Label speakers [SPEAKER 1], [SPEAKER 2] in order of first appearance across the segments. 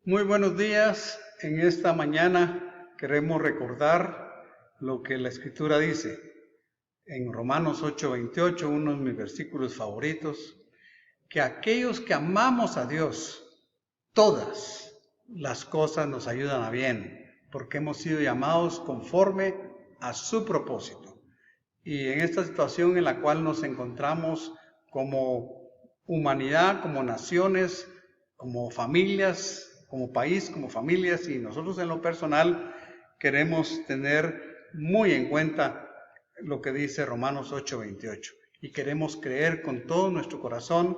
[SPEAKER 1] Muy buenos días. En esta mañana queremos recordar lo que la Escritura dice en Romanos 8:28, uno de mis versículos favoritos, que aquellos que amamos a Dios, todas las cosas nos ayudan a bien, porque hemos sido llamados conforme a su propósito. Y en esta situación en la cual nos encontramos como humanidad, como naciones, como familias, como país, como familias, y nosotros en lo personal queremos tener muy en cuenta lo que dice Romanos 8:28. Y queremos creer con todo nuestro corazón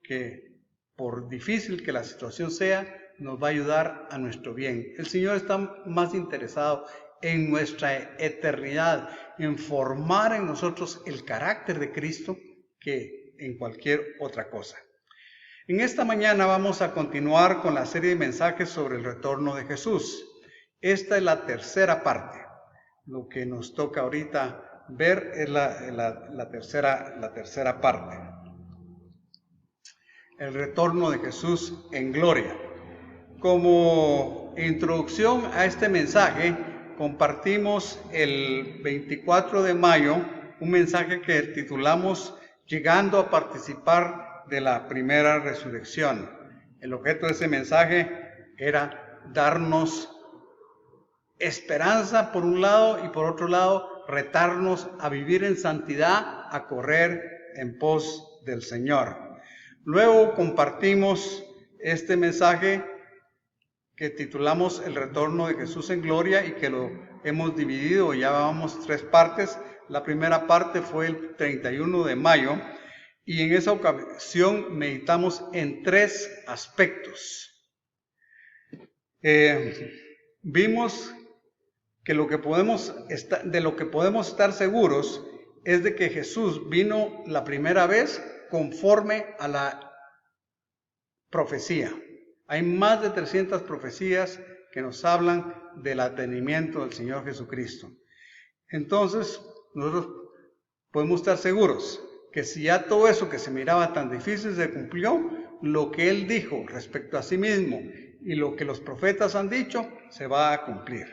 [SPEAKER 1] que por difícil que la situación sea, nos va a ayudar a nuestro bien. El Señor está más interesado en nuestra eternidad, en formar en nosotros el carácter de Cristo que en cualquier otra cosa. En esta mañana vamos a continuar con la serie de mensajes sobre el retorno de Jesús. Esta es la tercera parte. Lo que nos toca ahorita ver es la tercera parte. El retorno de Jesús en gloria. Como introducción a este mensaje, compartimos el 24 de mayo un mensaje que titulamos Llegando a participar de la primera resurrección. El objeto de ese mensaje era darnos esperanza por un lado y por otro lado retarnos a vivir en santidad, a correr en pos del Señor. Luego compartimos este mensaje que titulamos El retorno de Jesús en gloria y que lo hemos dividido, ya vamos 3 partes. La primera parte fue el 31 de mayo y en esa ocasión meditamos en 3 aspectos. Vimos que de lo que podemos estar seguros es de que Jesús vino la primera vez conforme a la profecía. Hay más de 300 profecías que nos hablan del advenimiento del Señor Jesucristo. Entonces, nosotros podemos estar seguros que si ya todo eso que se miraba tan difícil se cumplió, lo que Él dijo respecto a sí mismo y lo que los profetas han dicho, se va a cumplir.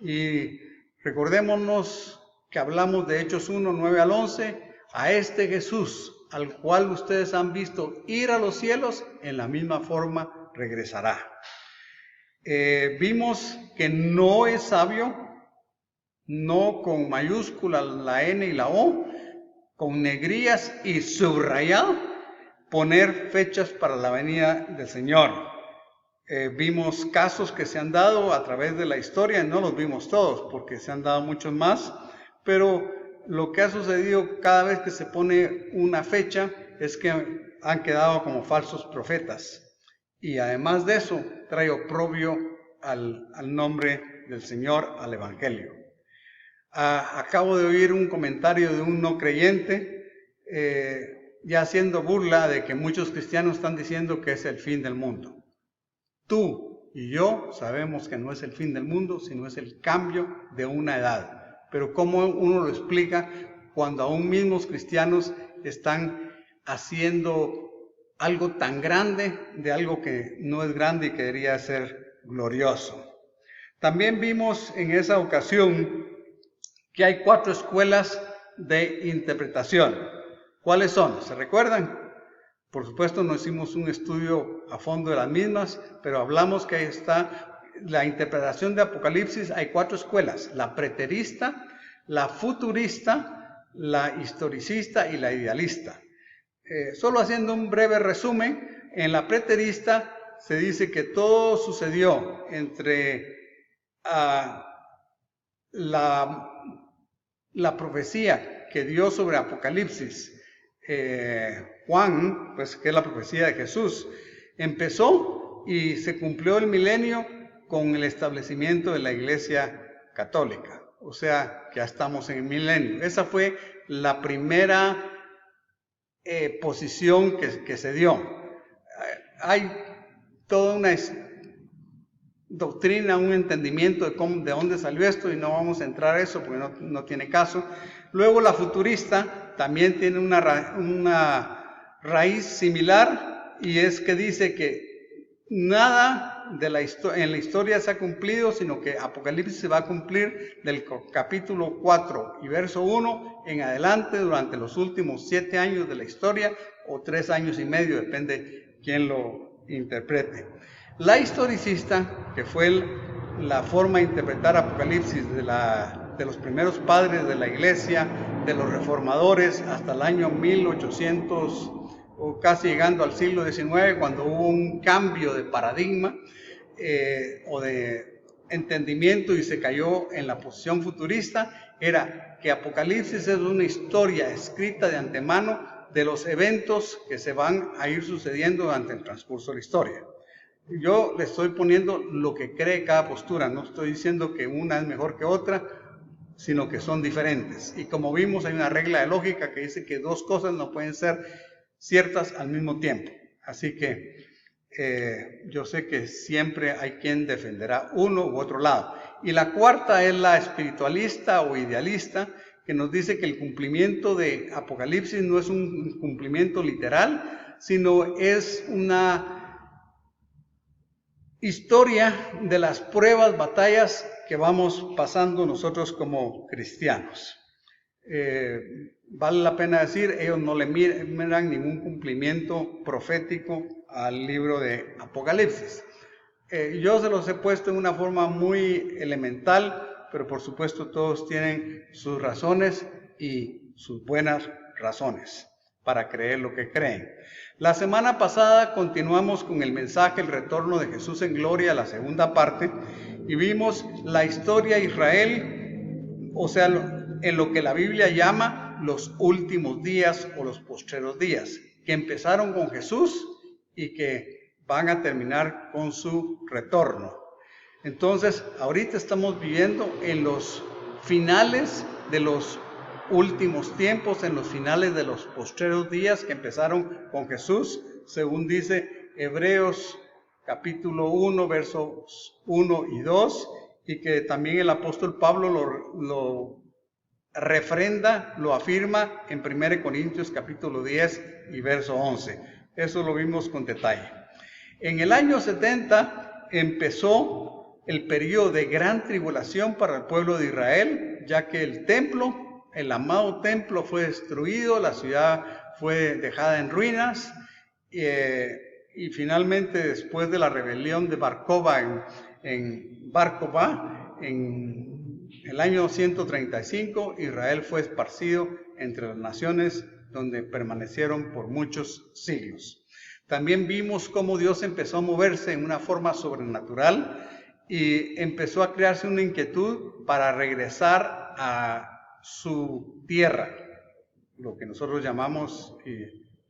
[SPEAKER 1] Y recordémonos que hablamos de Hechos 1, 9 al 11, a este Jesús, al cual ustedes han visto ir a los cielos, en la misma forma regresará. Vimos que no es sabio, no con mayúsculas la N y la O, con negrías y subrayado, poner fechas para la venida del Señor. Vimos casos que se han dado a través de la historia, no los vimos todos porque se han dado muchos más, pero lo que ha sucedido cada vez que se pone una fecha es que han quedado como falsos profetas. Y además de eso, trae oprobio al nombre del Señor, al Evangelio. Acabo de oír un comentario de un no creyente, ya haciendo burla de que muchos cristianos están diciendo que es el fin del mundo. Tú y yo sabemos que no es el fin del mundo, sino es el cambio de una edad. Pero ¿cómo uno lo explica cuando aún mismos cristianos están haciendo algo tan grande de algo que no es grande y que debería ser glorioso? También vimos en esa ocasión que hay 4 escuelas de interpretación. ¿Cuáles son? ¿Se recuerdan? Por supuesto, no hicimos un estudio a fondo de las mismas, pero hablamos que ahí está la interpretación de Apocalipsis. Hay 4 escuelas: la preterista, la futurista, la historicista y la idealista. Solo haciendo un breve resumen, en la preterista se dice que todo sucedió entre la profecía que dio sobre Apocalipsis Juan, pues que es la profecía de Jesús, empezó y se cumplió el milenio con el establecimiento de la Iglesia Católica. O sea, que ya estamos en el milenio. Esa fue la primera posición que se dio. Hay toda una doctrina, un entendimiento de dónde salió esto y no vamos a entrar a eso porque no tiene caso. Luego la futurista también tiene una raíz similar y es que dice que nada en la historia se ha cumplido, sino que Apocalipsis se va a cumplir del capítulo 4 y verso 1 en adelante durante los últimos 7 años de la historia, o 3 años y medio, depende quién lo interprete. La historicista, que fue la forma de interpretar Apocalipsis de los primeros padres de la iglesia, de los reformadores, hasta el año 1800, o casi llegando al siglo XIX, cuando hubo un cambio de paradigma o de entendimiento y se cayó en la posición futurista, era que Apocalipsis es una historia escrita de antemano de los eventos que se van a ir sucediendo durante el transcurso de la historia. Yo le estoy poniendo lo que cree cada postura, no estoy diciendo que una es mejor que otra, sino que son diferentes. Y como vimos, hay una regla de lógica que dice que dos cosas no pueden ser ciertas al mismo tiempo. Así que yo sé que siempre hay quien defenderá uno u otro lado. Y la cuarta es la espiritualista o idealista, que nos dice que el cumplimiento de Apocalipsis no es un cumplimiento literal, sino es una historia de las pruebas, batallas que vamos pasando nosotros como cristianos. Vale la pena decir, ellos no le miran ningún cumplimiento profético al libro de Apocalipsis. Yo se los he puesto en una forma muy elemental, pero por supuesto todos tienen sus razones y sus buenas razones para creer lo que creen. La semana pasada continuamos con el mensaje, el retorno de Jesús en gloria, la segunda parte, y vimos la historia de Israel, o sea, en lo que la Biblia llama los últimos días o los postreros días, que empezaron con Jesús y que van a terminar con su retorno. Entonces, ahorita estamos viviendo en los finales de los últimos tiempos, en los finales de los postreros días que empezaron con Jesús, según dice Hebreos capítulo 1, versos 1 y 2, y que también el apóstol Pablo lo refrenda, lo afirma en 1 Corintios capítulo 10 y verso 11. Eso lo vimos con detalle. En el año 70 empezó el periodo de gran tribulación para el pueblo de Israel, ya que el templo, el amado templo, fue destruido, la ciudad fue dejada en ruinas, y finalmente, después de la rebelión de Bar Kokhba en Bar Kokhba, en el año 135, Israel fue esparcido entre las naciones, donde permanecieron por muchos siglos. También vimos cómo Dios empezó a moverse en una forma sobrenatural y empezó a crearse una inquietud para regresar a su tierra, lo que nosotros llamamos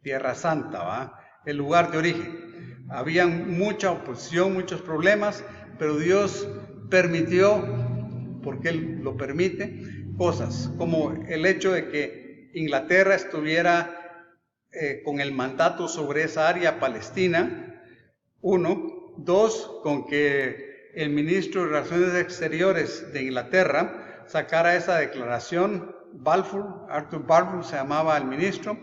[SPEAKER 1] Tierra Santa, ¿va? El lugar de origen. Había mucha oposición, muchos problemas, pero Dios permitió, porque Él lo permite, cosas como el hecho de que Inglaterra estuviera con el mandato sobre esa área palestina, 1. 2, con que el ministro de Relaciones Exteriores de Inglaterra sacara esa declaración, Balfour, Arthur Balfour se llamaba el ministro,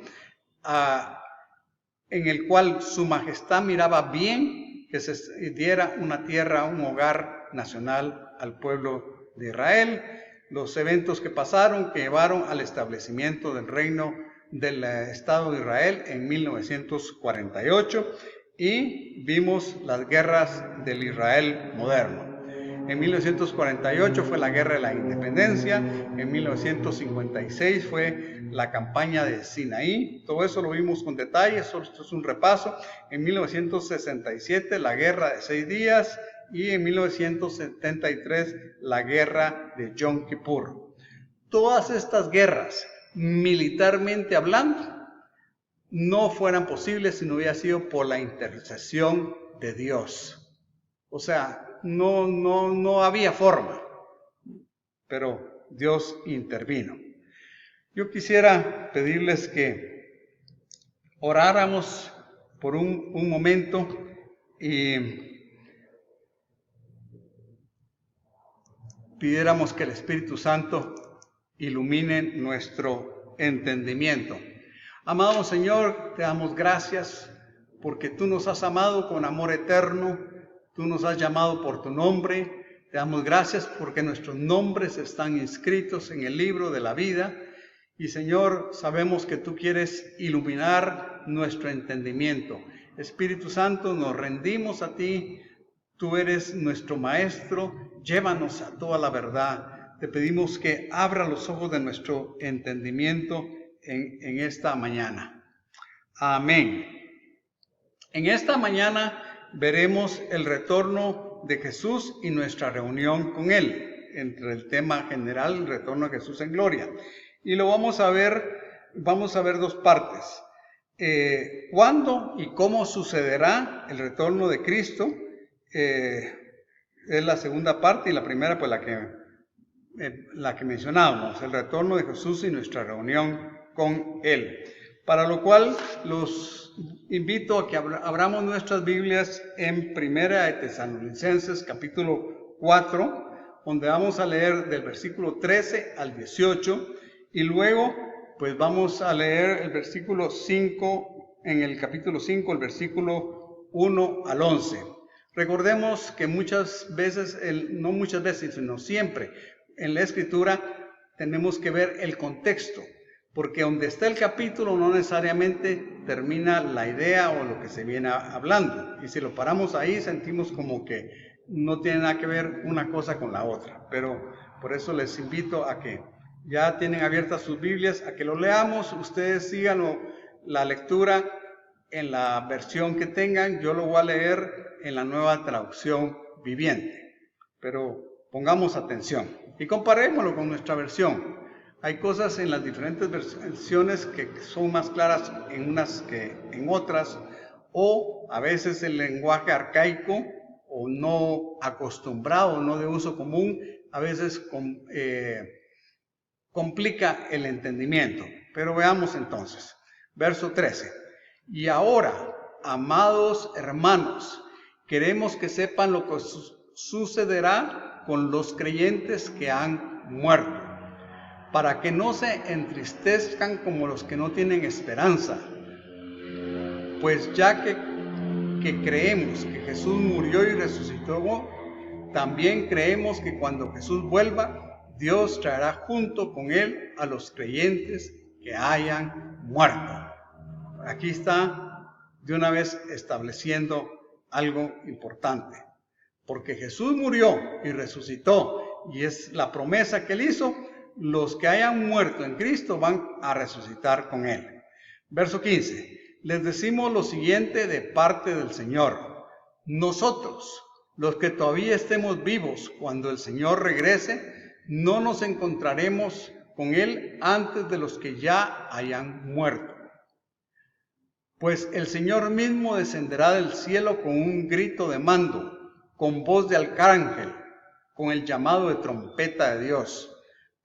[SPEAKER 1] en el cual su majestad miraba bien que se diera una tierra, un hogar nacional al pueblo de Israel, los eventos que pasaron, que llevaron al establecimiento del reino del Estado de Israel en 1948, y vimos las guerras del Israel moderno. En 1948 fue la Guerra de la Independencia, en 1956 fue la campaña de Sinaí, todo eso lo vimos con detalle, esto es un repaso. En 1967 la Guerra de 6 días y en 1973 la Guerra de Yom Kippur. Todas estas guerras, militarmente hablando, no fueran posibles si no hubiera sido por la intercesión de Dios. O sea, no había forma, pero Dios intervino. Yo quisiera pedirles que oráramos por un momento y pidiéramos que el Espíritu Santo ilumine nuestro entendimiento. Amado Señor, te damos gracias porque tú nos has amado con amor eterno. Tú nos has llamado por tu nombre. Te damos gracias porque nuestros nombres están inscritos en el libro de la vida. Y Señor, sabemos que tú quieres iluminar nuestro entendimiento. Espíritu Santo, nos rendimos a ti. Tú eres nuestro maestro. Llévanos a toda la verdad. Te pedimos que abra los ojos de nuestro entendimiento en esta mañana. Amén. En esta mañana veremos el retorno de Jesús y nuestra reunión con Él, entre el tema general, el retorno de Jesús en gloria. Y lo vamos a ver dos partes. ¿Cuándo y cómo sucederá el retorno de Cristo? Es la segunda parte, y la primera, pues la que mencionábamos, el retorno de Jesús y nuestra reunión con Él. Para lo cual los invito a que abramos nuestras Biblias en Primera de Tesalonicenses, capítulo 4, donde vamos a leer del versículo 13 al 18, y luego pues vamos a leer el versículo 5, en el capítulo 5, el versículo 1 al 11. Recordemos que muchas veces, no muchas veces, sino siempre, en la Escritura tenemos que ver el contexto, porque donde está el capítulo no necesariamente termina la idea o lo que se viene hablando. Y si lo paramos ahí, sentimos como que no tiene nada que ver una cosa con la otra. Pero por eso les invito a que ya tienen abiertas sus Biblias, a que lo leamos. Ustedes sigan la lectura en la versión que tengan. Yo lo voy a leer en la Nueva Traducción Viviente. Pero pongamos atención y comparémoslo con nuestra versión. Hay cosas en las diferentes versiones que son más claras en unas que en otras, o a veces el lenguaje arcaico o no acostumbrado, no de uso común, a veces complica el entendimiento. Pero veamos entonces, verso 13. Y ahora, amados hermanos, queremos que sepan lo que sucederá con los creyentes que han muerto, para que no se entristezcan como los que no tienen esperanza. Pues ya que creemos que Jesús murió y resucitó, también creemos que cuando Jesús vuelva, Dios traerá junto con Él a los creyentes que hayan muerto. Aquí está de una vez estableciendo algo importante. Porque Jesús murió y resucitó, y es la promesa que Él hizo, los que hayan muerto en Cristo van a resucitar con Él. Verso 15. Les decimos lo siguiente de parte del Señor. Nosotros, los que todavía estemos vivos cuando el Señor regrese, no nos encontraremos con Él antes de los que ya hayan muerto. Pues el Señor mismo descenderá del cielo con un grito de mando, con voz de arcángel, con el llamado de trompeta de Dios.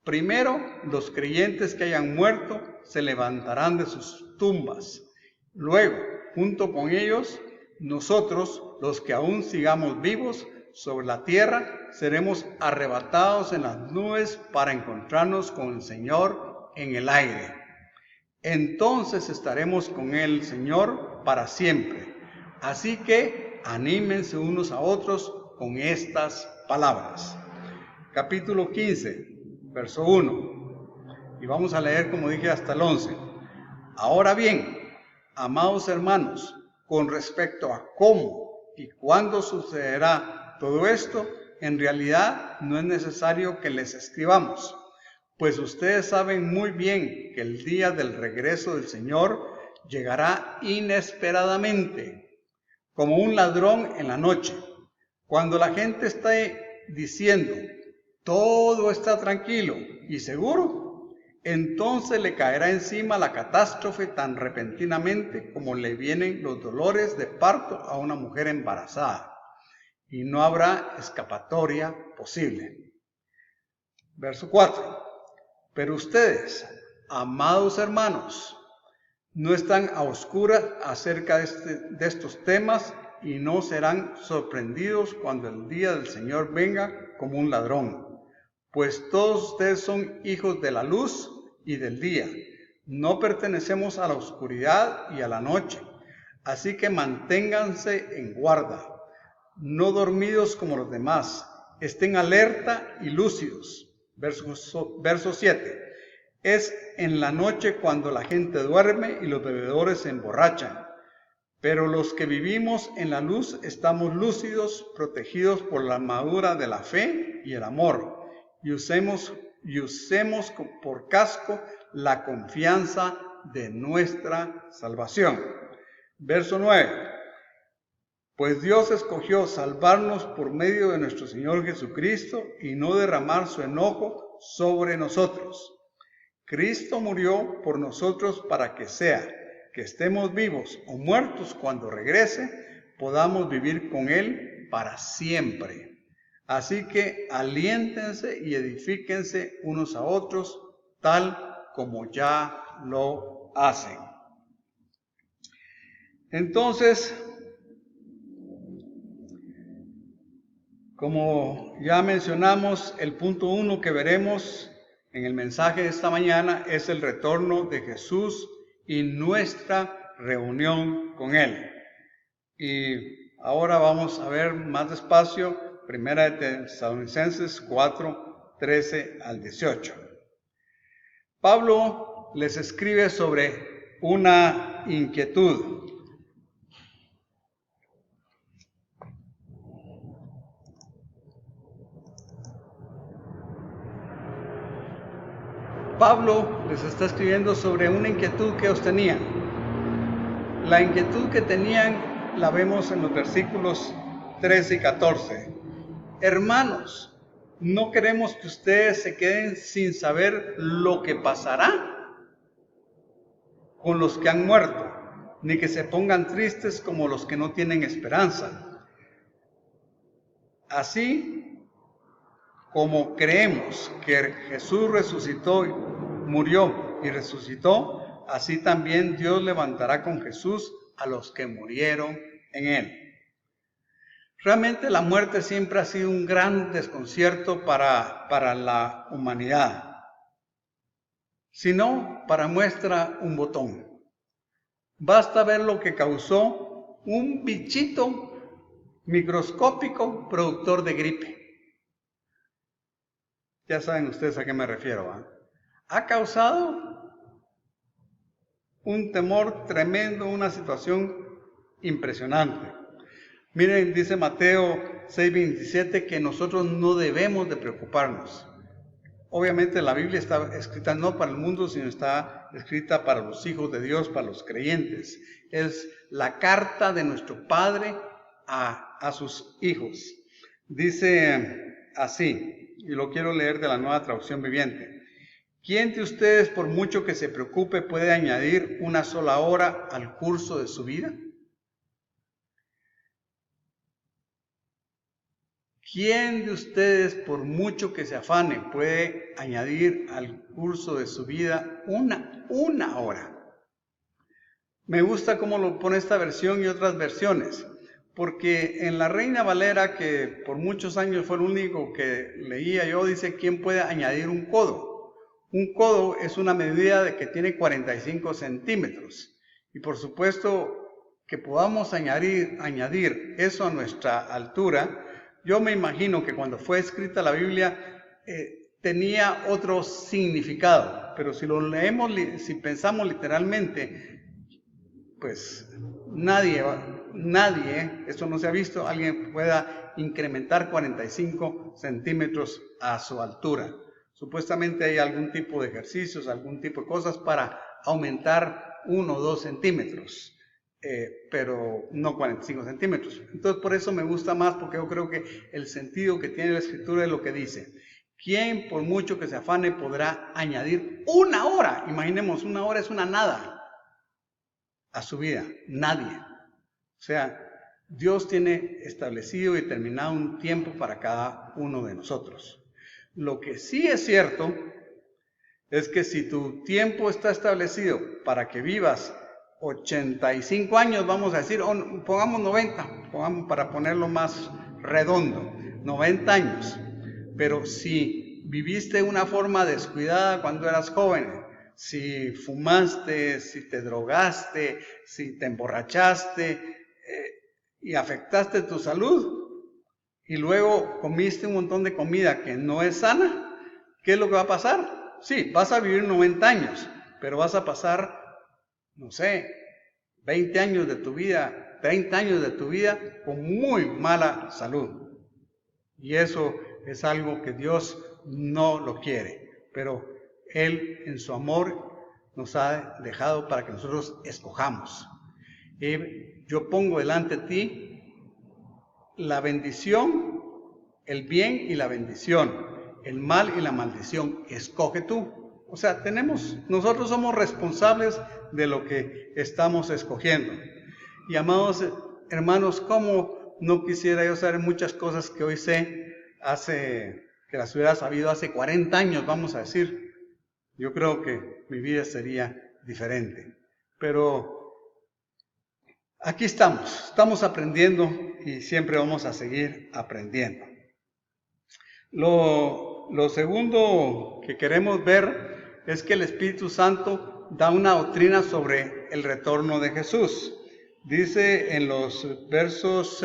[SPEAKER 1] Primero, los creyentes que hayan muerto se levantarán de sus tumbas. Luego, junto con ellos, nosotros, los que aún sigamos vivos sobre la tierra, seremos arrebatados en las nubes para encontrarnos con el Señor en el aire. Entonces estaremos con el Señor para siempre. Así que anímense unos a otros con estas palabras. Capítulo 15. Verso 1, y vamos a leer, como dije, hasta el 11. Ahora bien, amados hermanos, con respecto a cómo y cuándo sucederá todo esto, en realidad no es necesario que les escribamos, pues ustedes saben muy bien que el día del regreso del Señor llegará inesperadamente, como un ladrón en la noche, cuando la gente esté diciendo: todo está tranquilo y seguro, entonces le caerá encima la catástrofe tan repentinamente como le vienen los dolores de parto a una mujer embarazada, y no habrá escapatoria posible. Verso 4. Pero ustedes, amados hermanos, no están a oscuras acerca de estos temas y no serán sorprendidos cuando el día del Señor venga como un ladrón. Pues todos ustedes son hijos de la luz y del día. No pertenecemos a la oscuridad y a la noche. Así que manténganse en guarda. no dormidos como los demás, estén alerta y lúcidos. Verso 7. Es en la noche cuando la gente duerme y los bebedores se emborrachan. Pero los que vivimos en la luz estamos lúcidos, protegidos por la armadura de la fe y el amor, y usemos por casco la confianza de nuestra salvación. Verso 9. Pues Dios escogió salvarnos por medio de nuestro Señor Jesucristo y no derramar su enojo sobre nosotros. Cristo murió por nosotros para que sea que estemos vivos o muertos cuando regrese, podamos vivir con Él para siempre. Así que aliéntense y edifíquense unos a otros, tal como ya lo hacen. Entonces, como ya mencionamos, el punto 1 que veremos en el mensaje de esta mañana es el retorno de Jesús y nuestra reunión con Él. Y ahora vamos a ver más despacio, Primera de Tesalonicenses 4, 13 al 18. Pablo les escribe sobre una inquietud. Pablo les está escribiendo sobre una inquietud que ellos tenían. La inquietud que tenían la vemos en los versículos 13 y 14. Hermanos, no queremos que ustedes se queden sin saber lo que pasará con los que han muerto, ni que se pongan tristes como los que no tienen esperanza. Así como creemos que Jesús murió y resucitó, así también Dios levantará con Jesús a los que murieron en Él. Realmente la muerte siempre ha sido un gran desconcierto para la humanidad. Si no, para muestra un botón. Basta ver lo que causó un bichito microscópico productor de gripe. Ya saben ustedes a qué me refiero, ¿eh? Ha causado un temor tremendo, una situación impresionante. Miren, dice Mateo 6:27 que nosotros no debemos de preocuparnos. Obviamente la Biblia está escrita no para el mundo, sino está escrita para los hijos de Dios, para los creyentes. Es la carta de nuestro Padre a sus hijos. Dice así, y lo quiero leer de la Nueva Traducción Viviente. ¿Quién de ustedes, por mucho que se preocupe, puede añadir una sola hora al curso de su vida? ¿Quién de ustedes, por mucho que se afane, puede añadir al curso de su vida una hora? Me gusta cómo lo pone esta versión y otras versiones, porque en la Reina Valera, que por muchos años fue el único que leía yo, dice, ¿quién puede añadir un codo? Un codo es una medida de que tiene 45 centímetros. Y por supuesto que podamos añadir eso a nuestra altura. Yo me imagino que cuando fue escrita la Biblia tenía otro significado, pero si lo leemos, si pensamos literalmente, pues nadie, esto no se ha visto, alguien pueda incrementar 45 centímetros a su altura. Supuestamente hay algún tipo de ejercicios, algún tipo de cosas para aumentar 1 o 2 centímetros. Pero no 45 centímetros. Entonces por eso me gusta más, porque yo creo que el sentido que tiene la Escritura es lo que dice. ¿Quién por mucho que se afane podrá añadir una hora? Imaginemos, una hora es una nada a su vida. Nadie. O sea, Dios tiene establecido y determinado un tiempo para cada uno de nosotros. Lo que sí es cierto es que si tu tiempo está establecido para que vivas 85 años, vamos a decir, pongamos 90, pongamos para ponerlo más redondo, 90 años. Pero si viviste de una forma descuidada cuando eras joven, si fumaste, si te drogaste, si te emborrachaste y afectaste tu salud, y luego comiste un montón de comida que no es sana, ¿qué es lo que va a pasar? Sí, vas a vivir 90 años, pero vas a pasar, no sé, 20 años de tu vida, 30 años de tu vida con muy mala salud. Y eso es algo que Dios no lo quiere, pero Él en su amor nos ha dejado para que nosotros escojamos. Y yo pongo delante de ti la bendición, el bien y la bendición, el mal y la maldición. Escoge tú. O sea, nosotros somos responsables de lo que estamos escogiendo. Y amados hermanos, ¿cómo no quisiera yo saber muchas cosas que hoy sé, que las hubiera sabido hace 40 años, vamos a decir? Yo creo que mi vida sería diferente. Pero aquí estamos aprendiendo y siempre vamos a seguir aprendiendo. Lo segundo que queremos ver es que el Espíritu Santo da una doctrina sobre el retorno de Jesús. Dice en los versos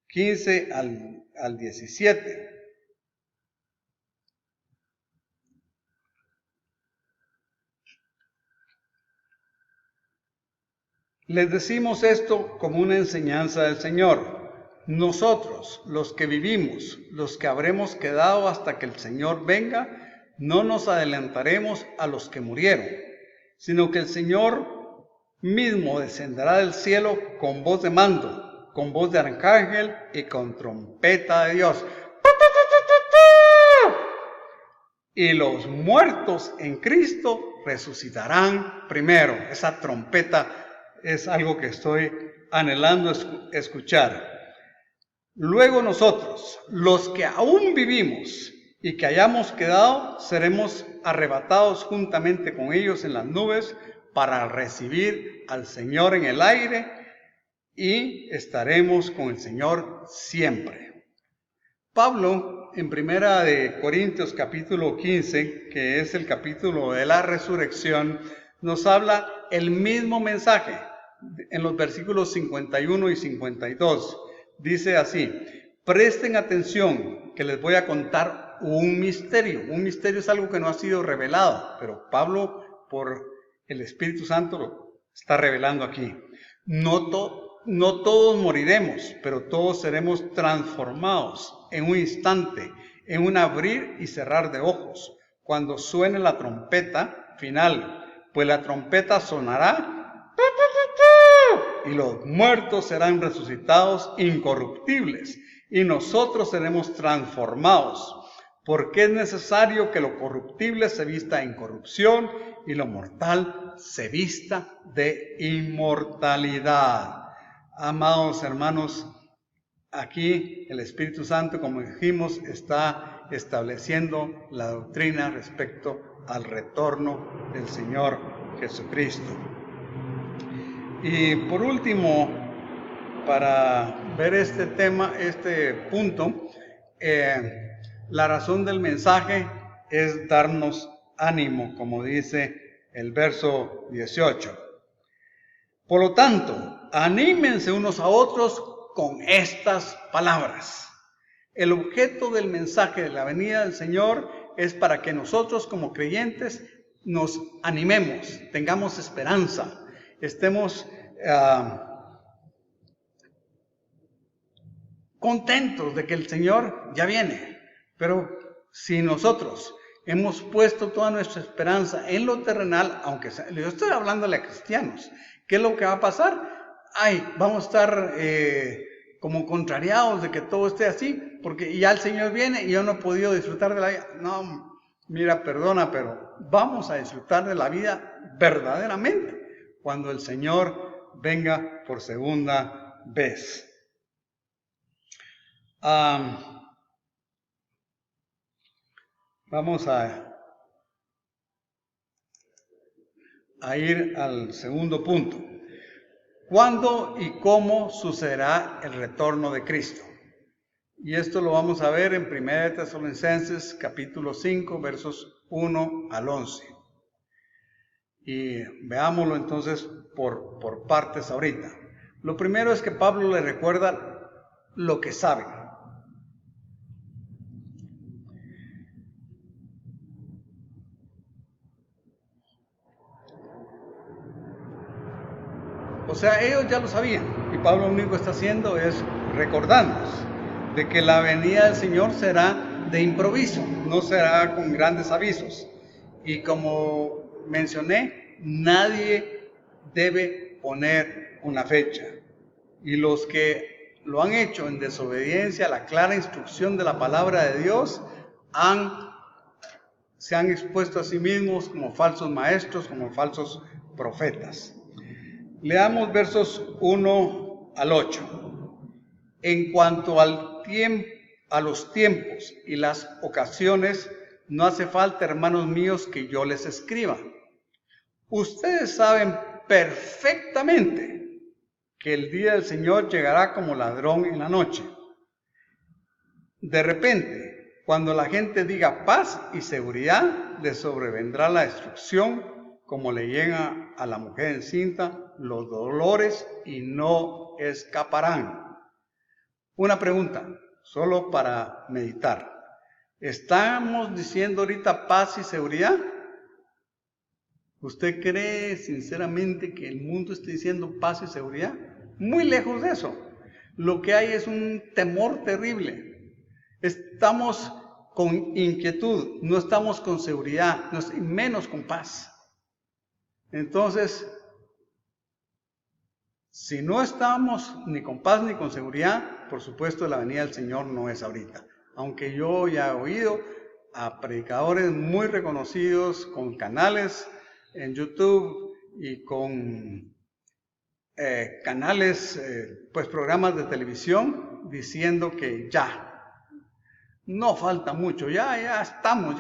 [SPEAKER 1] 15 al 17. Les decimos esto como una enseñanza del Señor. Nosotros, los que vivimos, los que habremos quedado hasta que el Señor venga, no nos adelantaremos a los que murieron, sino que el Señor mismo descenderá del cielo con voz de mando, con voz de arcángel y con trompeta de Dios. Y los muertos en Cristo resucitarán primero. Esa trompeta es algo que estoy anhelando escuchar. Luego nosotros, los que aún vivimos y que hayamos quedado, seremos arrebatados juntamente con ellos en las nubes para recibir al Señor en el aire y estaremos con el Señor siempre. Pablo, en 1 Corintios capítulo 15, que es el capítulo de la resurrección, nos habla el mismo mensaje en los versículos 51 y 52. Dice así: presten atención que les voy a contar un misterio. Un misterio es algo que no ha sido revelado, pero Pablo, por el Espíritu Santo, lo está revelando aquí. No todos moriremos, pero todos seremos transformados en un instante, en un abrir y cerrar de ojos, cuando suene la trompeta final, pues la trompeta sonará y los muertos serán resucitados incorruptibles y nosotros seremos transformados, porque es necesario que lo corruptible se vista en corrupción y lo mortal se vista de inmortalidad. Amados hermanos, aquí el Espíritu Santo, como dijimos, está estableciendo la doctrina respecto al retorno del Señor Jesucristo. Y por último, para ver este tema, este punto, la razón del mensaje es darnos ánimo, como dice el verso 18. Por lo tanto, anímense unos a otros con estas palabras. El objeto del mensaje de la venida del Señor es para que nosotros como creyentes nos animemos, tengamos esperanza, estemos contentos de que el Señor ya viene. Pero si nosotros hemos puesto toda nuestra esperanza en lo terrenal, aunque yo estoy hablándole a cristianos, ¿qué es lo que va a pasar? Vamos a estar como contrariados de que todo esté así, porque ya el Señor viene y yo no he podido disfrutar de la vida. No, mira, perdona, pero vamos a disfrutar de la vida verdaderamente cuando el Señor venga por segunda vez. Vamos a ir al segundo punto. ¿Cuándo y cómo sucederá el retorno de Cristo? Y esto lo vamos a ver en 1 Tesalonicenses capítulo 5, versos 1 al 11. Y veámoslo entonces por partes ahorita. Lo primero es que Pablo le recuerda lo que saben. sea, ellos ya lo sabían. Y Pablo lo único que está haciendo es recordarnos de que la venida del Señor será de improviso, no será con grandes avisos. Y como mencioné, nadie debe poner una fecha. Y los que lo han hecho en desobediencia a la clara instrucción de la palabra de Dios, se han expuesto a sí mismos como falsos maestros, como falsos profetas. Leamos versos 1 al 8. En cuanto a los tiempos y las ocasiones, no hace falta, hermanos míos, que yo les escriba. Ustedes saben perfectamente que el día del Señor llegará como ladrón en la noche. De repente, cuando la gente diga paz y seguridad, les sobrevendrá la destrucción, como le llega a la mujer encinta, los dolores, y no escaparán. Una pregunta, solo para meditar. ¿Estamos diciendo ahorita paz y seguridad? ¿Usted cree sinceramente que el mundo esté diciendo paz y seguridad? Muy lejos de eso. Lo que hay es un temor terrible. Estamos con inquietud, no estamos con seguridad, menos con paz. Entonces, si no estamos ni con paz ni con seguridad, por supuesto la venida del Señor no es ahorita. Aunque yo ya he oído a predicadores muy reconocidos con canales en YouTube y con canales, pues programas de televisión diciendo que ya, no falta mucho, ya estamos.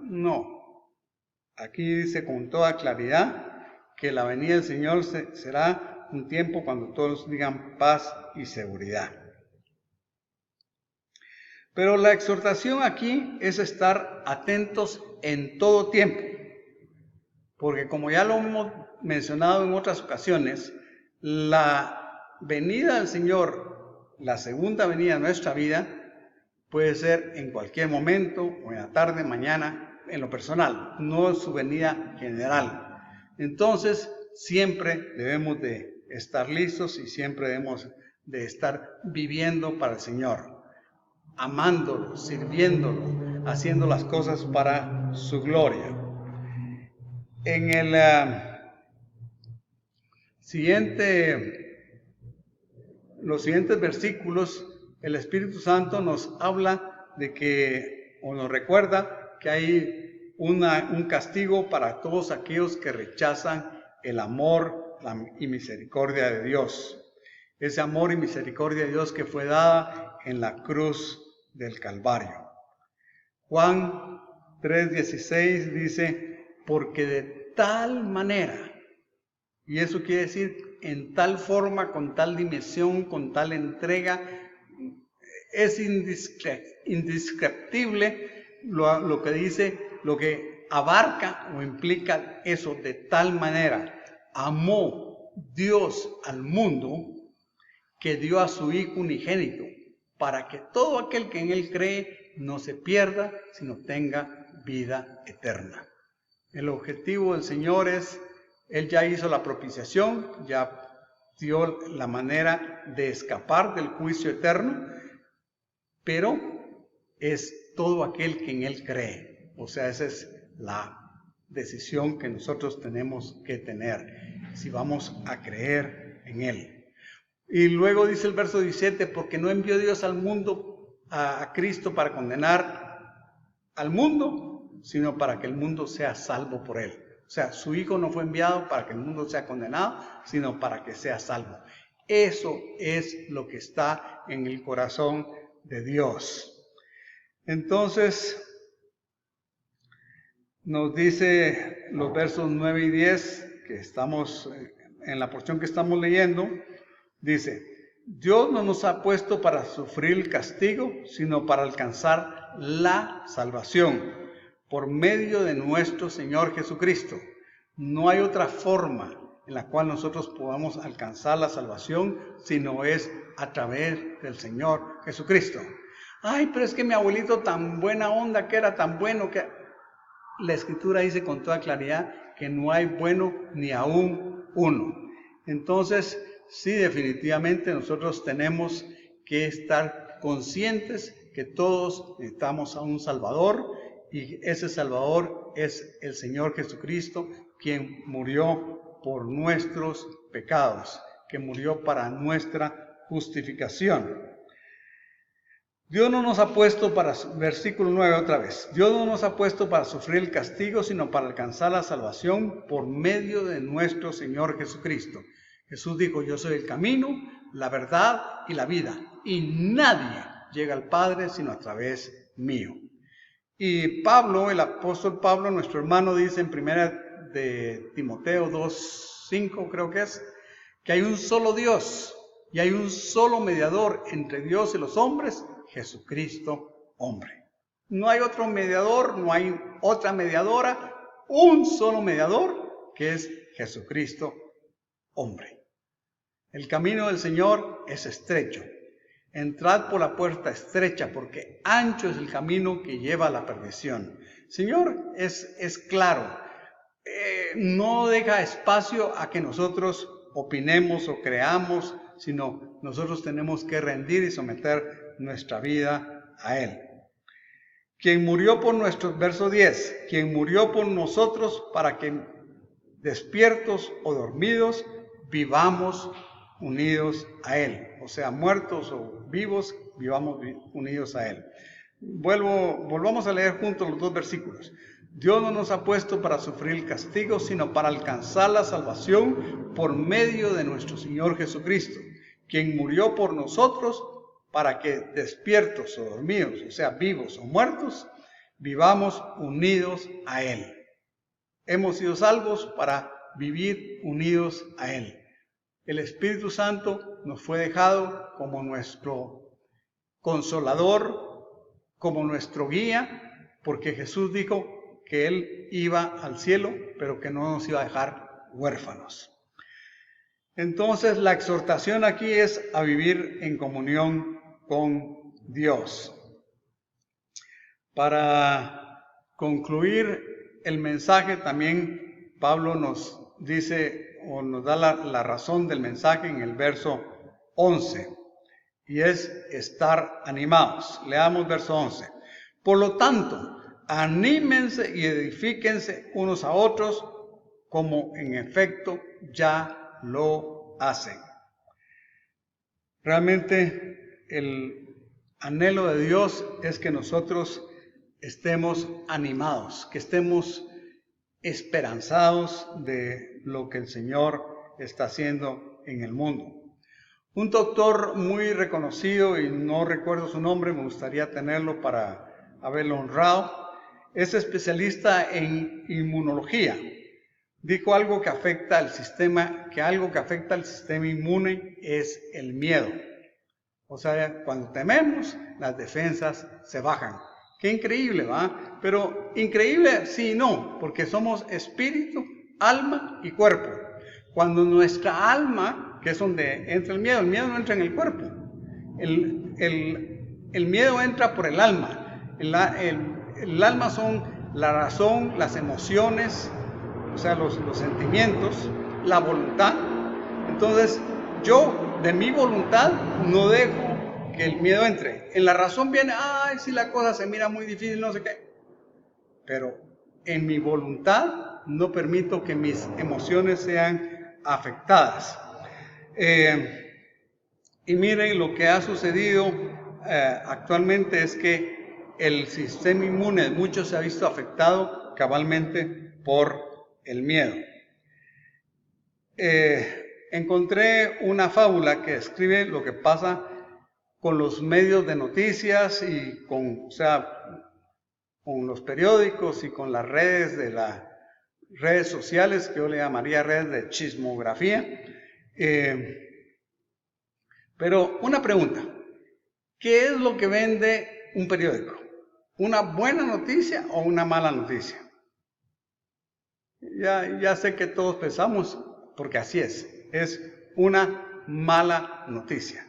[SPEAKER 1] No, aquí dice con toda claridad que la venida del Señor será un tiempo cuando todos digan paz y seguridad. Pero la exhortación aquí es estar atentos en todo tiempo, porque como ya lo hemos mencionado en otras ocasiones, la venida del Señor, la segunda venida de nuestra vida, puede ser en cualquier momento, o en la tarde, mañana, en lo personal, no en su venida general. Entonces, siempre debemos de estar listos y siempre debemos de estar viviendo para el Señor, amándolo, sirviéndolo, haciendo las cosas para su gloria. En los siguientes versículos, el Espíritu Santo nos habla de que, o nos recuerda que hay un castigo para todos aquellos que rechazan el amor y misericordia de Dios. Ese amor y misericordia de Dios que fue dada en la cruz del Calvario. Juan 3:16 dice, porque de tal manera, y eso quiere decir en tal forma, con tal dimensión, con tal entrega, es indescriptible lo que dice, lo que abarca o implica eso, de tal manera. Amó Dios al mundo que dio a su Hijo unigénito, para que todo aquel que en Él cree no se pierda, sino tenga vida eterna. El objetivo del Señor es, Él ya hizo la propiciación, ya dio la manera de escapar del juicio eterno, pero es todo aquel que en Él cree. O sea, esa es la decisión que nosotros tenemos que tener, si vamos a creer en Él. Y luego dice el verso 17, porque no envió Dios al mundo, a Cristo, para condenar al mundo, sino para que el mundo sea salvo por Él. O sea, su Hijo no fue enviado para que el mundo sea condenado, sino para que sea salvo. Eso es lo que está en el corazón de Dios. Entonces, nos dice los versos 9 y 10, que estamos en la porción que estamos leyendo, dice, Dios no nos ha puesto para sufrir el castigo, sino para alcanzar la salvación por medio de nuestro Señor Jesucristo. No hay otra forma en la cual nosotros podamos alcanzar la salvación, sino es a través del Señor Jesucristo. Ay, pero es que mi abuelito tan buena onda, que era tan bueno, que la Escritura dice con toda claridad que no hay bueno ni aún uno. Entonces, sí, definitivamente nosotros tenemos que estar conscientes que todos necesitamos a un Salvador, y ese Salvador es el Señor Jesucristo, quien murió por nuestros pecados, que murió para nuestra justificación. Dios no nos ha puesto para, versículo 9 otra vez, Dios no nos ha puesto para sufrir el castigo, sino para alcanzar la salvación por medio de nuestro Señor Jesucristo. Jesús dijo, yo soy el camino, la verdad y la vida, y nadie llega al Padre sino a través mío. Y Pablo, el apóstol Pablo, nuestro hermano, dice en 1 de Timoteo 2:5, creo que es, que hay un solo Dios y hay un solo mediador entre Dios y los hombres, Jesucristo, hombre. No hay otro mediador, no hay otra mediadora, un solo mediador, que es Jesucristo, hombre. El camino del Señor es estrecho. Entrad por la puerta estrecha, porque ancho es el camino que lleva a la perdición. Señor es claro, no deja espacio a que nosotros opinemos o creamos, sino nosotros tenemos que rendir y someter nuestra vida a Él. Quien murió por nuestros, verso 10, quien murió por nosotros para que despiertos o dormidos vivamos unidos a Él. O sea, muertos o vivos, vivamos unidos a Él. Volvamos a leer juntos los dos versículos. Dios no nos ha puesto para sufrir el castigo, sino para alcanzar la salvación por medio de nuestro Señor Jesucristo, quien murió por nosotros para que despiertos o dormidos, o sea, vivos o muertos, vivamos unidos a Él. Hemos sido salvos para vivir unidos a Él. El Espíritu Santo nos fue dejado como nuestro consolador, como nuestro guía, porque Jesús dijo que Él iba al cielo, pero que no nos iba a dejar huérfanos. Entonces, la exhortación aquí es a vivir en comunión con Dios. Para concluir el mensaje, también Pablo nos dice o nos da la razón del mensaje en el verso 11, y es estar animados. Leamos verso 11. Por lo tanto, anímense y edifíquense unos a otros, como en efecto ya lo hacen. Realmente el anhelo de Dios es que nosotros estemos animados, que estemos esperanzados de lo que el Señor está haciendo en el mundo. Un doctor muy reconocido, y no recuerdo su nombre, me gustaría tenerlo para haberlo honrado, es especialista en inmunología. Dijo algo que afecta al sistema, que algo que afecta al sistema inmune es el miedo. O sea, cuando tememos, las defensas se bajan. Qué increíble, ¿va? Pero increíble sí y no, porque somos espíritu, alma y cuerpo. Cuando nuestra alma, que es donde entra el miedo no entra en el cuerpo. El miedo entra por el alma. El alma son la razón, las emociones, o sea, los sentimientos, la voluntad. Entonces, yo de mi voluntad no dejo que el miedo entre. En la razón viene, ay, si la cosa se mira muy difícil, no sé qué. Pero en mi voluntad no permito que mis emociones sean afectadas. Y miren, lo que ha sucedido actualmente es que el sistema inmune de muchos se ha visto afectado cabalmente por el miedo. Encontré una fábula que describe lo que pasa con los medios de noticias y con los periódicos y con las redes sociales, que yo le llamaría redes de chismografía. Pero una pregunta, ¿qué es lo que vende un periódico? ¿Una buena noticia o una mala noticia? Ya sé que todos pensamos, porque así es una mala noticia.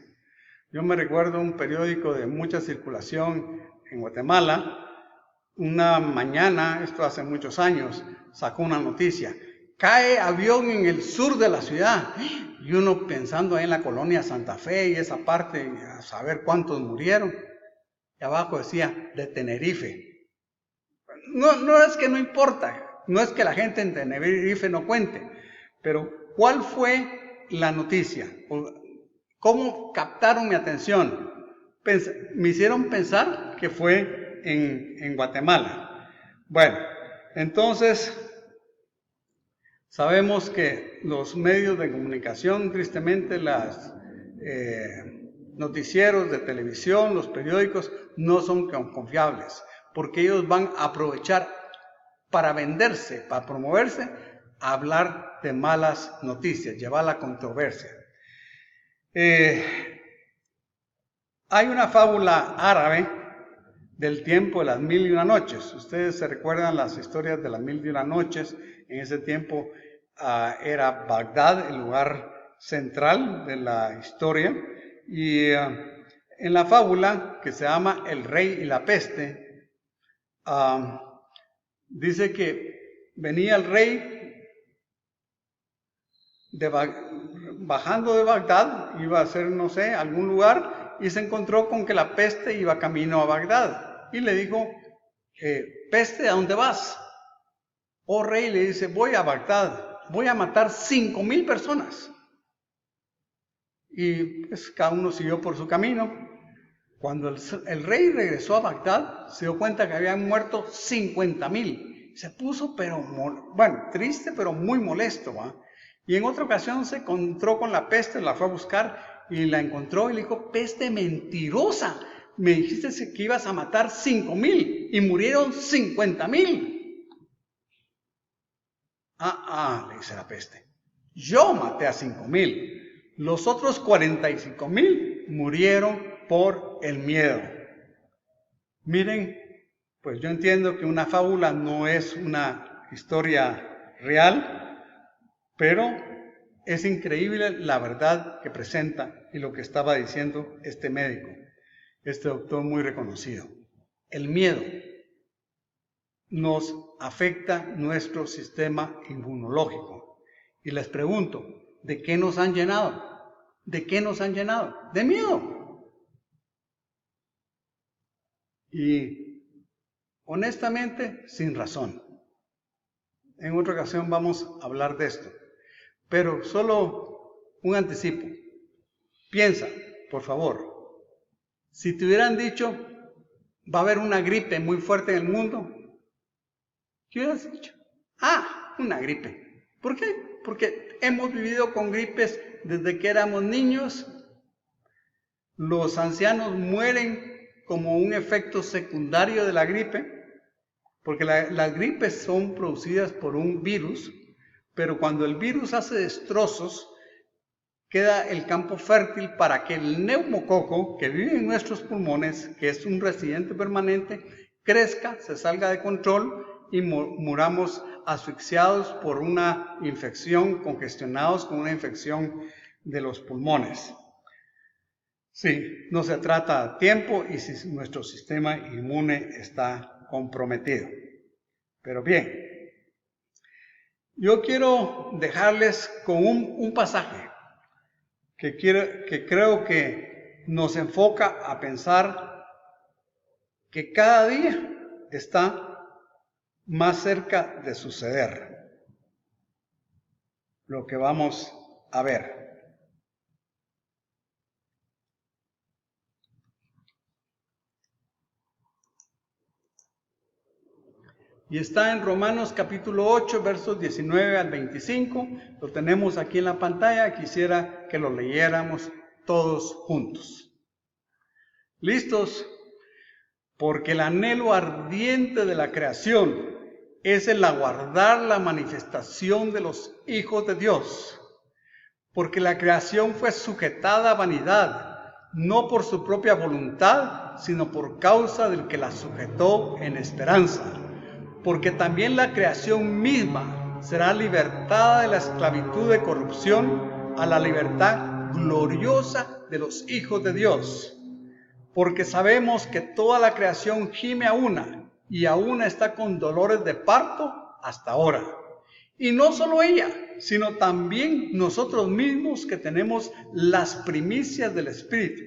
[SPEAKER 1] Yo me recuerdo un periódico de mucha circulación en Guatemala, una mañana, esto hace muchos años, sacó una noticia: cae avión en el sur de la ciudad. Y uno pensando ahí en la colonia Santa Fe y esa parte, a saber cuántos murieron. Y abajo decía, de Tenerife. No es que no importa, no es que la gente en Tenerife no cuente, pero ¿cuál fue la noticia? ¿Cómo captaron mi atención? Me hicieron pensar que fue en Guatemala. Bueno, entonces sabemos que los medios de comunicación, tristemente, los noticieros de televisión, los periódicos, no son confiables, porque ellos van a aprovechar para venderse, para promoverse, a hablar de malas noticias, llevar la controversia. Hay una fábula árabe del tiempo de las 1001 noches. Ustedes se recuerdan las historias de las 1001 noches. En ese tiempo era Bagdad el lugar central de la historia. Y en la fábula, que se llama El Rey y la Peste, dice que venía el rey bajando de Bagdad, iba a hacer, no sé, algún lugar, y se encontró con que la peste iba camino a Bagdad. Y le dijo, peste, ¿a dónde vas? Oh rey, le dice, voy a Bagdad, voy a matar 5,000 personas. Y pues cada uno siguió por su camino. Cuando el rey regresó a Bagdad, se dio cuenta que habían muerto 50,000. Se puso, triste, pero muy molesto, ¿va? Y en otra ocasión se encontró con la peste, la fue a buscar y la encontró y le dijo, peste mentirosa, me dijiste que ibas a matar 5,000 y murieron 50,000. Le dice la peste, yo maté a 5,000, los otros 45,000 murieron por el miedo. Miren, pues yo entiendo que una fábula no es una historia real, pero es increíble la verdad que presenta y lo que estaba diciendo este médico, este doctor muy reconocido. El miedo nos afecta nuestro sistema inmunológico. Y les pregunto, ¿de qué nos han llenado? ¿De qué nos han llenado? De miedo. Y honestamente, sin razón. En otra ocasión vamos a hablar de esto. Pero solo un anticipo. Piensa, por favor, si te hubieran dicho, va a haber una gripe muy fuerte en el mundo, ¿qué hubieras dicho? Una gripe. ¿Por qué? Porque hemos vivido con gripes desde que éramos niños. Los ancianos mueren como un efecto secundario de la gripe, porque las gripes son producidas por un virus, pero cuando el virus hace destrozos, queda el campo fértil para que el neumococo que vive en nuestros pulmones, que es un residente permanente, crezca, se salga de control y muramos asfixiados por una infección, congestionados con una infección de los pulmones. Sí, no se trata a tiempo y si nuestro sistema inmune está comprometido. Pero bien, yo quiero dejarles con un pasaje que creo que nos enfoca a pensar que cada día está más cerca de suceder lo que vamos a ver. Y está en Romanos capítulo 8, versos 19 al 25. Lo tenemos aquí en la pantalla. Quisiera que lo leyéramos todos juntos. ¿Listos? Porque el anhelo ardiente de la creación es el aguardar la manifestación de los hijos de Dios. Porque la creación fue sujetada a vanidad, no por su propia voluntad, sino por causa del que la sujetó en esperanza. Porque también la creación misma será libertada de la esclavitud de corrupción a la libertad gloriosa de los hijos de Dios. Porque sabemos que toda la creación gime a una y a una está con dolores de parto hasta ahora. Y no solo ella, sino también nosotros mismos que tenemos las primicias del Espíritu.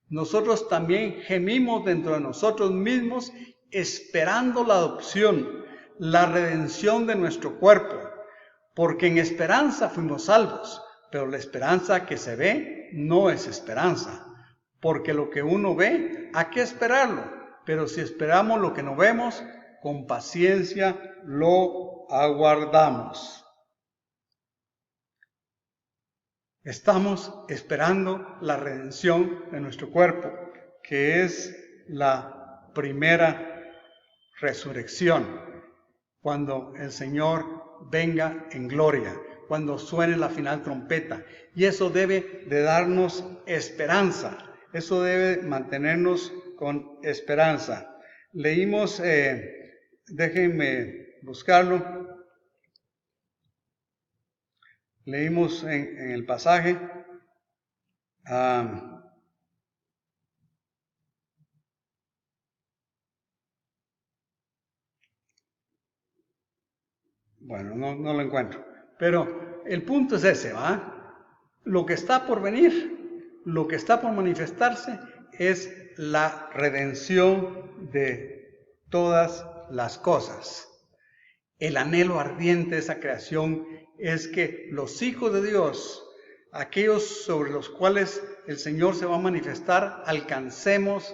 [SPEAKER 1] Nosotros también gemimos dentro de nosotros mismos esperando la adopción, la redención de nuestro cuerpo, porque en esperanza fuimos salvos, pero la esperanza que se ve no es esperanza, porque lo que uno ve, hay que esperarlo, pero si esperamos lo que no vemos, con paciencia lo aguardamos. Estamos esperando la redención de nuestro cuerpo, que es la primera resurrección, cuando el Señor venga en gloria, cuando suene la final trompeta. Y eso debe de darnos esperanza, eso debe mantenernos con esperanza. Leímos, déjenme buscarlo, leímos en el pasaje, bueno, no lo encuentro, pero el punto es ese, ¿va? Lo que está por venir, lo que está por manifestarse es la redención de todas las cosas. El anhelo ardiente de esa creación es que los hijos de Dios, aquellos sobre los cuales el Señor se va a manifestar, alcancemos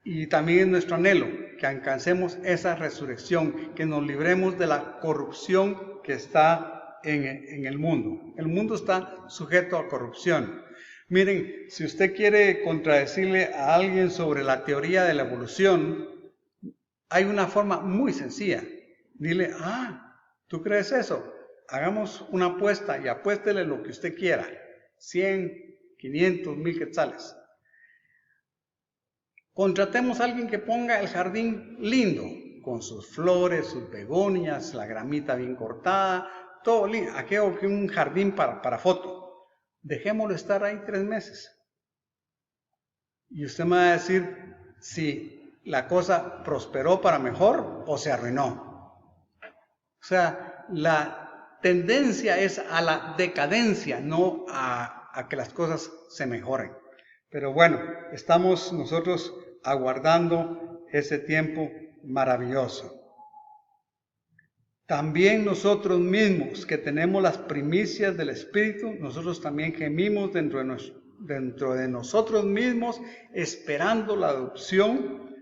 [SPEAKER 1] y también es nuestro anhelo, que alcancemos esa resurrección, que nos libremos de la corrupción que está en el mundo. El mundo está sujeto a corrupción. Miren, si usted quiere contradecirle a alguien sobre la teoría de la evolución, hay una forma muy sencilla. Dile, ¿tú crees eso? Hagamos una apuesta y apuéstele lo que usted quiera. 100, 500, 1000 quetzales. Contratemos a alguien que ponga el jardín lindo, con sus flores, sus begonias, la gramita bien cortada, todo lindo. Aquello que un jardín para foto. Dejémoslo estar ahí 3 meses. Y usted me va a decir si la cosa prosperó para mejor o se arruinó. O sea, la tendencia es a la decadencia, no a que las cosas se mejoren. Pero bueno, estamos nosotros aguardando ese tiempo maravilloso. También nosotros mismos que tenemos las primicias del Espíritu, nosotros también gemimos dentro de nosotros mismos, esperando la adopción,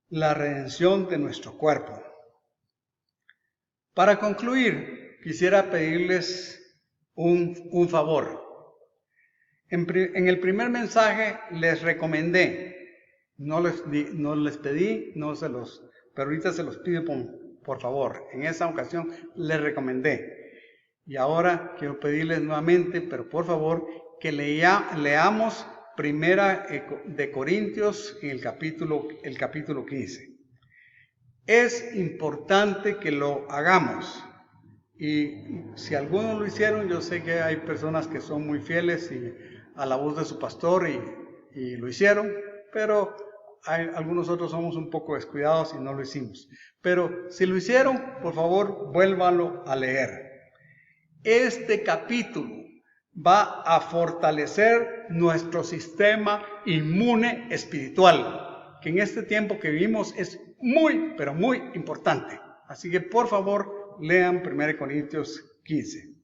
[SPEAKER 1] la redención de nuestro cuerpo. Para concluir, quisiera pedirles un favor. En el primer mensaje les recomendé, no les pedí, pero ahorita se los pido por favor. En esa ocasión les recomendé. Y ahora quiero pedirles nuevamente, pero por favor, que leamos Primera de Corintios en el capítulo 15. Es importante que lo hagamos. Y si algunos lo hicieron, yo sé que hay personas que son muy fieles a la voz de su pastor y lo hicieron, pero algunos otros somos un poco descuidados y no lo hicimos. Pero si lo hicieron, por favor, vuélvanlo a leer. Este capítulo va a fortalecer nuestro sistema inmune espiritual, que en este tiempo que vivimos es muy, pero muy importante. Así que, por favor, lean 1 Corintios 15.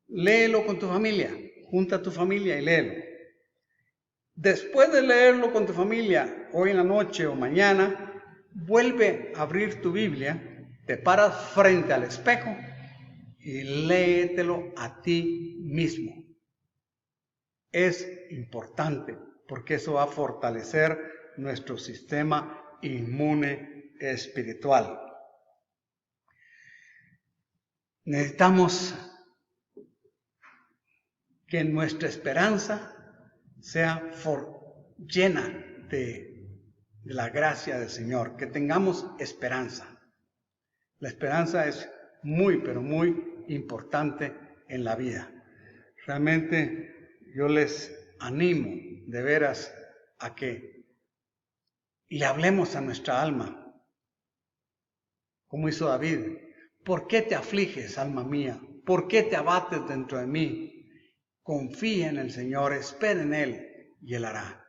[SPEAKER 1] Léelo con tu familia, junta a tu familia y léelo. Después de leerlo con tu familia, hoy en la noche o mañana, vuelve a abrir tu Biblia, te paras frente al espejo y léetelo a ti mismo. Es importante porque eso va a fortalecer nuestro sistema inmune espiritual. Necesitamos que nuestra esperanza sea llena de la gracia del Señor, que tengamos esperanza. La esperanza es muy, pero muy importante en la vida. Realmente yo les animo de veras a que le hablemos a nuestra alma como hizo David. ¿Por qué te afliges, alma mía? ¿Por qué te abates dentro de mí? Confía en el Señor, espera en Él y Él hará.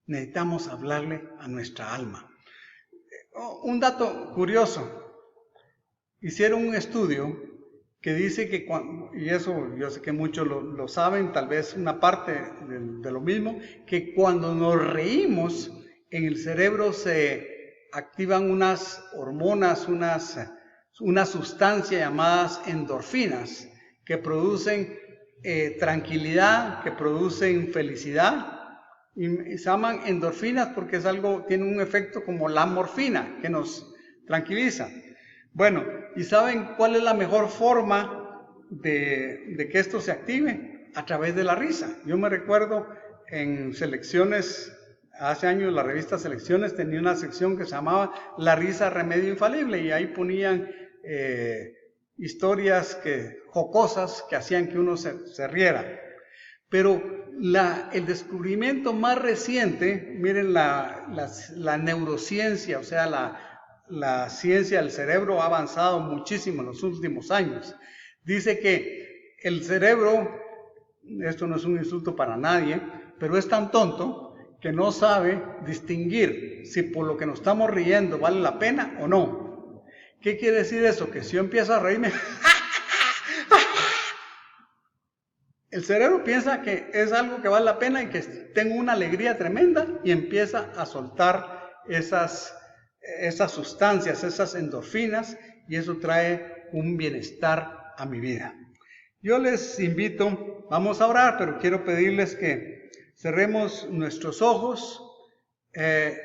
[SPEAKER 1] Necesitamos hablarle a nuestra alma. Un dato curioso. Hicieron un estudio que dice que, y eso yo sé que muchos lo saben, tal vez una parte de lo mismo, que cuando nos reímos, en el cerebro se activan unas hormonas, una sustancia llamadas endorfinas, que producen tranquilidad, que producen felicidad, y se llaman endorfinas porque es algo, tiene un efecto como la morfina, que nos tranquiliza. Bueno, ¿y saben cuál es la mejor forma de que esto se active? A través de la risa. Yo me recuerdo en Selecciones, hace años la revista Selecciones tenía una sección que se llamaba La risa remedio infalible, y ahí ponían historias jocosas que hacían que uno se riera. Pero el descubrimiento más reciente, miren la neurociencia, o sea, la ciencia del cerebro ha avanzado muchísimo en los últimos años. Dice que el cerebro, esto no es un insulto para nadie, pero es tan tonto que no sabe distinguir si por lo que nos estamos riendo vale la pena o no. ¿Qué quiere decir eso? Que si yo empiezo a reírme, el cerebro piensa que es algo que vale la pena y que tengo una alegría tremenda y empieza a soltar esas sustancias, esas endorfinas, y eso trae un bienestar a mi vida. Yo les invito, vamos a orar, pero quiero pedirles que cerremos nuestros ojos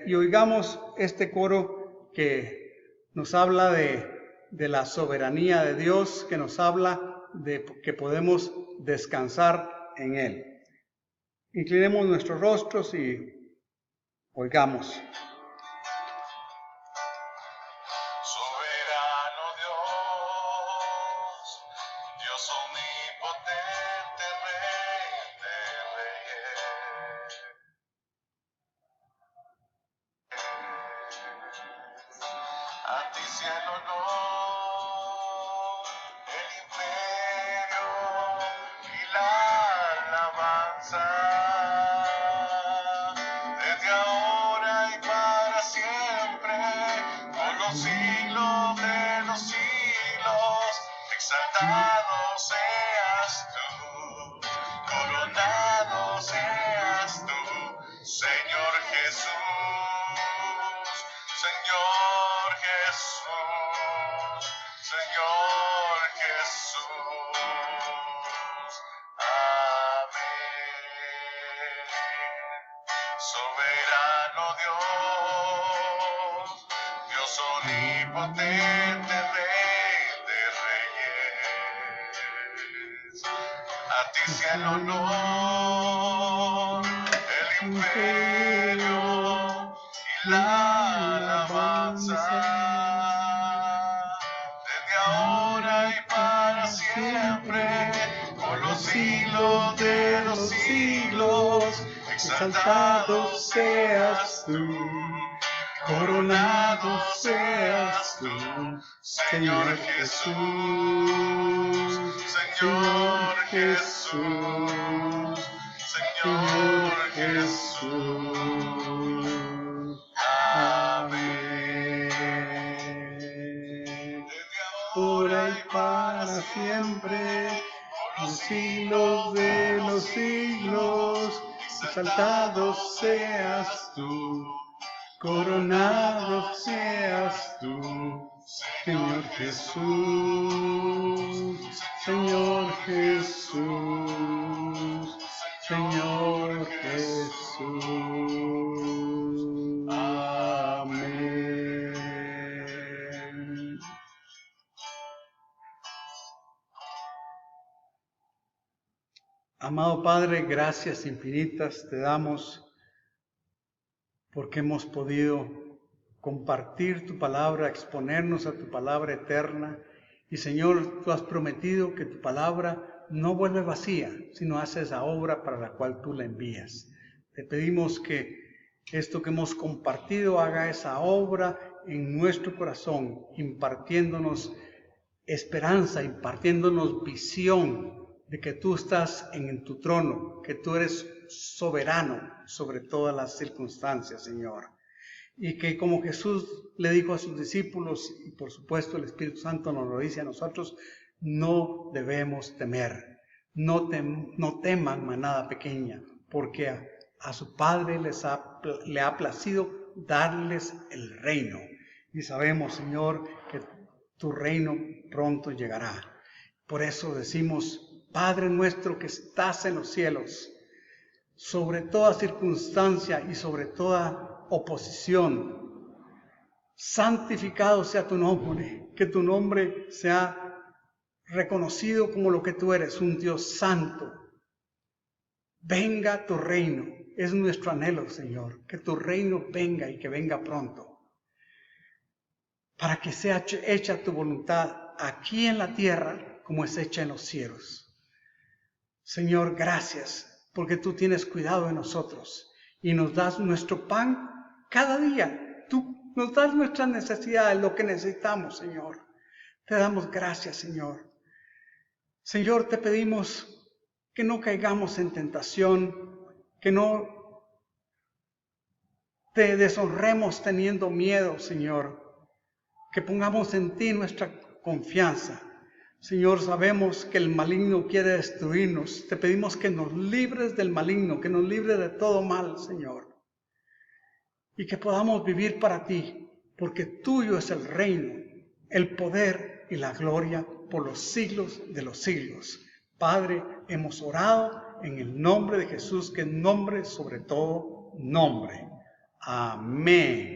[SPEAKER 1] y oigamos este coro que nos habla de la soberanía de Dios, que nos habla de que podemos descansar en Él. Inclinemos nuestros rostros y oigamos.
[SPEAKER 2] Soberano Dios, Dios omnipotente, Rey de reyes. A ti sea el honor, el imperio y la alabanza, desde ahora y para siempre, por los siglos de los siglos. Exaltado seas tú, coronado seas tú, Señor Jesús, Señor Jesús, Señor Jesús. Amén. Soberano Dios, Dios omnipotente, Rey de reyes. A ti sea el honor, el imperio y la alabanza, desde ahora y para siempre, por los siglos de los siglos. Exaltado seas tú, coronado seas tú, Señor Jesús, Señor Jesús, Señor Jesús. Amén. Ahora y para siempre, por los siglos de los siglos. Exaltado seas tú, coronado seas tú, Señor Jesús, Señor Jesús, Señor Jesús. Amén.
[SPEAKER 1] Amado Padre, gracias infinitas te damos porque hemos podido compartir tu palabra, exponernos a tu palabra eterna. Y Señor, tú has prometido que tu palabra no vuelve vacía, sino hace esa obra para la cual tú la envías. Te pedimos que esto que hemos compartido haga esa obra en nuestro corazón, impartiéndonos esperanza, impartiéndonos visión de que tú estás en tu trono, que tú eres soberano sobre todas las circunstancias, Señor. Y que como Jesús le dijo a sus discípulos, y por supuesto el Espíritu Santo nos lo dice a nosotros, no debemos temer. No teman, manada pequeña, porque a su Padre le ha placido darles el reino. Y sabemos, Señor, que tu reino pronto llegará. Por eso decimos, Padre nuestro que estás en los cielos, sobre toda circunstancia y sobre toda oposición, santificado sea tu nombre, que tu nombre sea reconocido como lo que tú eres, un Dios santo. Venga tu reino, es nuestro anhelo, Señor, que tu reino venga y que venga pronto, para que sea hecha tu voluntad aquí en la tierra como es hecha en los cielos. Señor, gracias, porque tú tienes cuidado de nosotros y nos das nuestro pan cada día. Tú nos das nuestras necesidades, lo que necesitamos, Señor. Te damos gracias, Señor. Señor, te pedimos que no caigamos en tentación, que no te deshonremos teniendo miedo, Señor, que pongamos en ti nuestra confianza. Señor, sabemos que el maligno quiere destruirnos. Te pedimos que nos libres del maligno, que nos libres de todo mal, Señor. Y que podamos vivir para ti, porque tuyo es el reino, el poder y la gloria por los siglos de los siglos. Padre, hemos orado en el nombre de Jesús, que es nombre sobre todo nombre. Amén.